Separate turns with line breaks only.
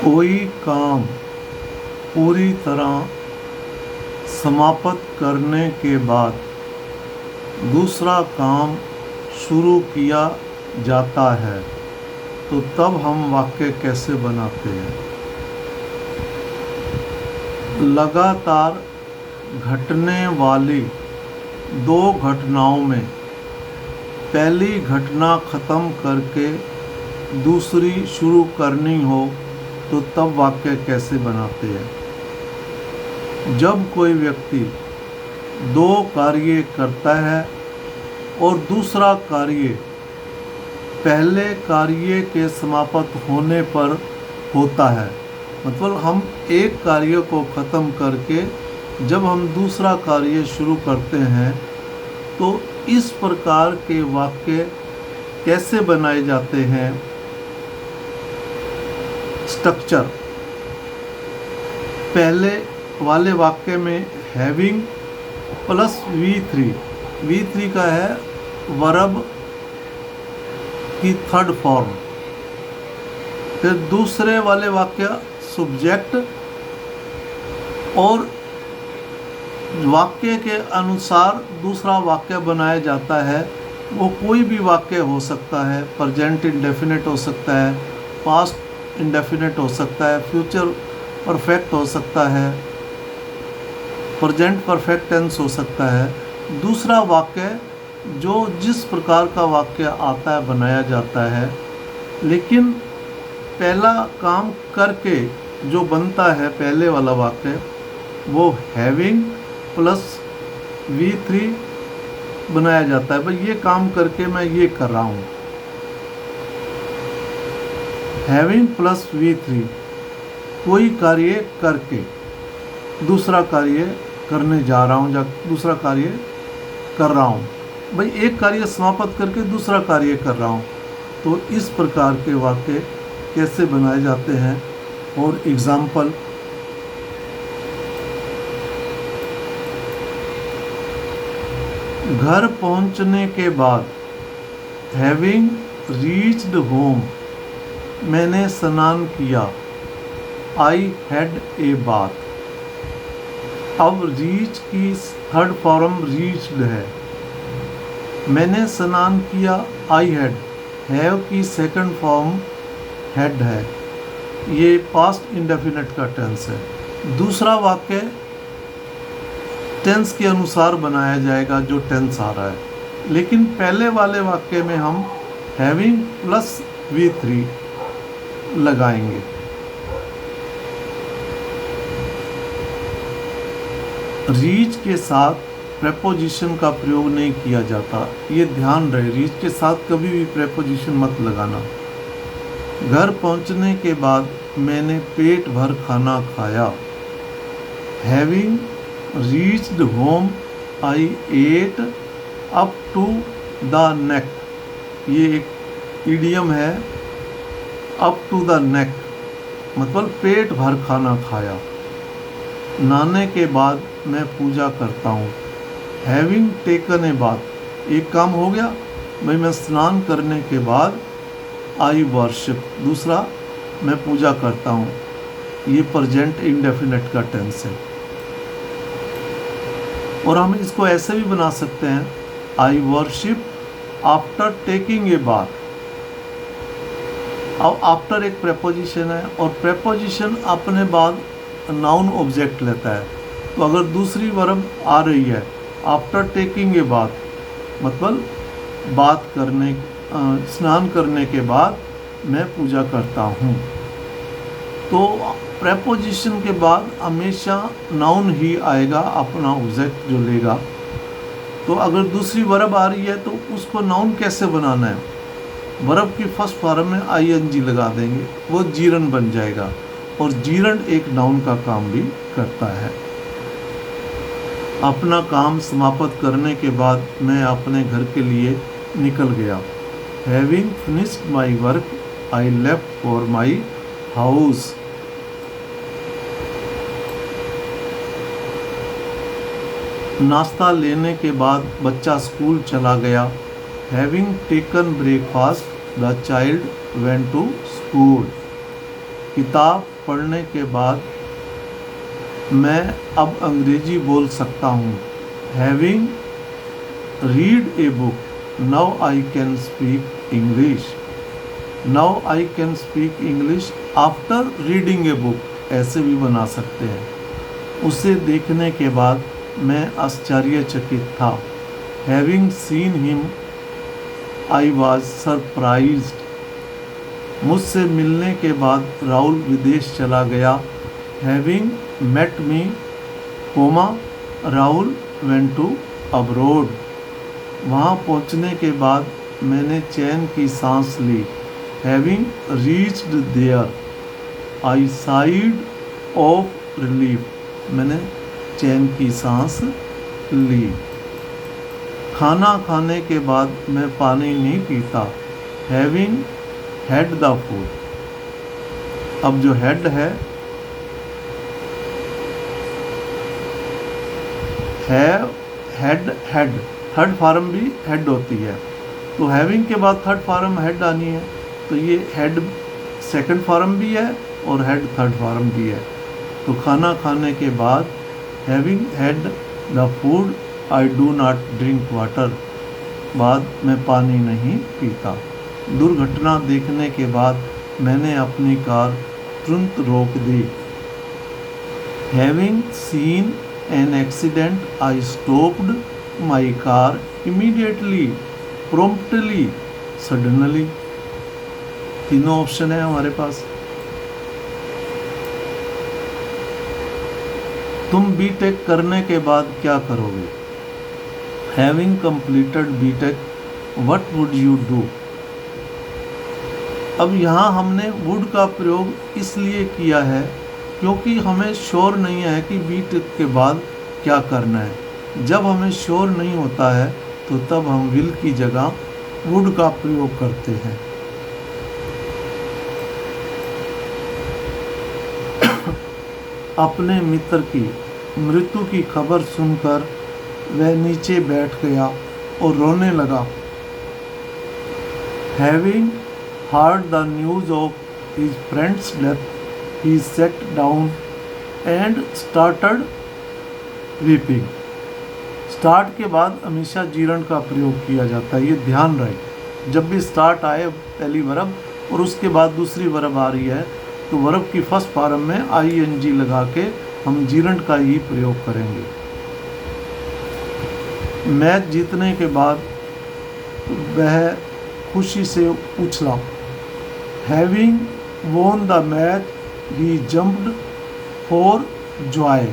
कोई काम पूरी तरह समाप्त करने के बाद दूसरा काम शुरू किया जाता है तो तब हम वाक्य कैसे बनाते हैं? लगातार घटने वाली दो घटनाओं में पहली घटना ख़त्म करके दूसरी शुरू करनी हो तो तब वाक्य कैसे बनाते हैं? जब कोई व्यक्ति दो कार्य करता है और दूसरा कार्य पहले कार्य के समाप्त होने पर होता है, मतलब हम एक कार्य को ख़त्म करके जब हम दूसरा कार्य शुरू करते हैं तो इस प्रकार के वाक्य कैसे बनाए जाते हैं? स्ट्रक्चर पहले वाले वाक्य में हैविंग प्लस V3 का है वर्ब की थर्ड फॉर्म। फिर दूसरे वाले वाक्य सब्जेक्ट और वाक्य के अनुसार दूसरा वाक्य बनाया जाता है। वो कोई भी वाक्य हो सकता है, प्रेजेंट इंडेफिनिट हो सकता है, पास्ट इंडेफिनिट हो सकता है, फ्यूचर परफेक्ट हो सकता है, प्रेजेंट परफेक्ट टेंस हो सकता है। दूसरा वाक्य जो जिस प्रकार का वाक्य आता है बनाया जाता है, लेकिन पहला काम करके जो बनता है पहले वाला वाक्य वो हैविंग प्लस V3 बनाया जाता है। भाई ये काम करके मैं ये कर रहा हूँ, हैविंग प्लस V3 कोई कार्य करके दूसरा कार्य करने जा रहा हूँ या दूसरा कार्य कर रहा हूँ। भाई एक कार्य समाप्त करके दूसरा कार्य कर रहा हूँ। तो इस प्रकार के वाक्य कैसे बनाए जाते हैं? और एग्जाम्पल, घर पहुंचने के बाद हैविंग रीच्ड होम मैंने स्नान किया, आई हैड ए बाथ। अब रीच की थर्ड फॉर्म रीच्ड है, मैंने स्नान किया आई हैड, हैव की सेकंड फॉर्म हैड है। ये पास्ट इंडेफिनिट का टेंस है। दूसरा वाक्य टेंस के अनुसार बनाया जाएगा जो टेंस आ रहा है, लेकिन पहले वाले वाक्य में हम हैविंग प्लस V3 लगाएंगे। रीच के साथ प्रेपोजिशन का प्रयोग नहीं किया जाता, ये ध्यान रहे। रीच के साथ कभी भी प्रेपोजिशन मत लगाना। घर पहुंचने के बाद मैंने पेट भर खाना खाया, having reached home I ate up to the neck. ये एक इडियम है, अप टू द नेक मतलब पेट भर खाना खाया। नहाने के बाद मैं पूजा करता हूँ, हैविंग टेकन ए बाथ एक काम हो गया। भाई मैं स्नान करने के बाद आई वर्शिप, दूसरा मैं पूजा करता हूँ। ये प्रेजेंट इंडेफिनिट का टेंस है। और हम इसको ऐसे भी बना सकते हैं, आई worship after taking a bath. अब आफ्टर एक प्रेपोजिशन है और प्रेपोजिशन अपने बाद नाउन ऑब्जेक्ट लेता है। तो अगर दूसरी वर्ब आ रही है आफ्टर टेकिंग ए बाथ मतलब बात करने स्नान करने के बाद मैं पूजा करता हूँ, तो प्रेपोजिशन के बाद हमेशा नाउन ही आएगा, अपना ऑब्जेक्ट जो लेगा। तो अगर दूसरी वर्ब आ रही है तो उसको नाउन कैसे बनाना है? वर्ब की फर्स्ट फॉर्म में ING लगा देंगे, वो जीरन बन जाएगा। और जीरन एक नाउन का काम भी करता है। अपना काम समाप्त करने के बाद मैं अपने घर के लिए निकल गया, having finished my work I left for my house. नाश्ता लेने के बाद बच्चा स्कूल चला गया, having taken breakfast the child went to school. किताब पढ़ने के बाद मैं अब अंग्रेजी बोल सकता हूँ। Having read a book now I can speak English. Now I can speak English after reading a book, ऐसे भी बना सकते हैं। उसे देखने के बाद मैं आश्चर्यचकित था। Having seen him I was surprised. मुझसे मिलने के बाद राहुल विदेश चला गया। Having met me, Rahul went to abroad. वहाँ पहुँचने के बाद मैंने चैन की सांस ली। Having reached there I sighed of relief. मैंने चैन की सांस ली। खाना खाने के बाद मैं पानी नहीं पीता। Having had the food. अब जो हेड है, हेड हेड थर्ड फॉर्म भी हेड होती है, तो हैविंग के बाद थर्ड फॉर्म हेड आनी है, तो ये हेड सेकंड फॉर्म भी है और हेड थर्ड फॉर्म भी है। तो खाना खाने के बाद having had the food I do not drink water. बाद में पानी नहीं पीता। दुर्घटना देखने के बाद मैंने अपनी कार तुरंत रोक दी। Having seen an accident I stopped my car immediately, promptly, suddenly. तीनों ऑप्शन है हमारे पास। तुम बीटेक करने के बाद क्या करोगे? Having completed BTech what would you do? अब यहाँ हमने वुड का प्रयोग इसलिए किया है क्योंकि हमें श्योर नहीं है कि बीटेक के बाद क्या करना है। जब हमें श्योर नहीं होता है तो तब हम विल की जगह वुड का प्रयोग करते हैं। अपने मित्र की मृत्यु की खबर सुनकर वह नीचे बैठ गया और रोने लगा। Having heard the news of his friend's death, he sat down and started weeping. Start के बाद हमेशा जीरण का प्रयोग किया जाता है, ये ध्यान रहे। जब भी स्टार्ट आए पहली वर्ब और उसके बाद दूसरी वर्ब आ रही है तो वर्ब की फर्स्ट फॉर्म में ing लगा के हम जीरण का ही प्रयोग करेंगे। मैच जीतने के बाद वह खुशी से उछला। Having won the match he jumped for Joy.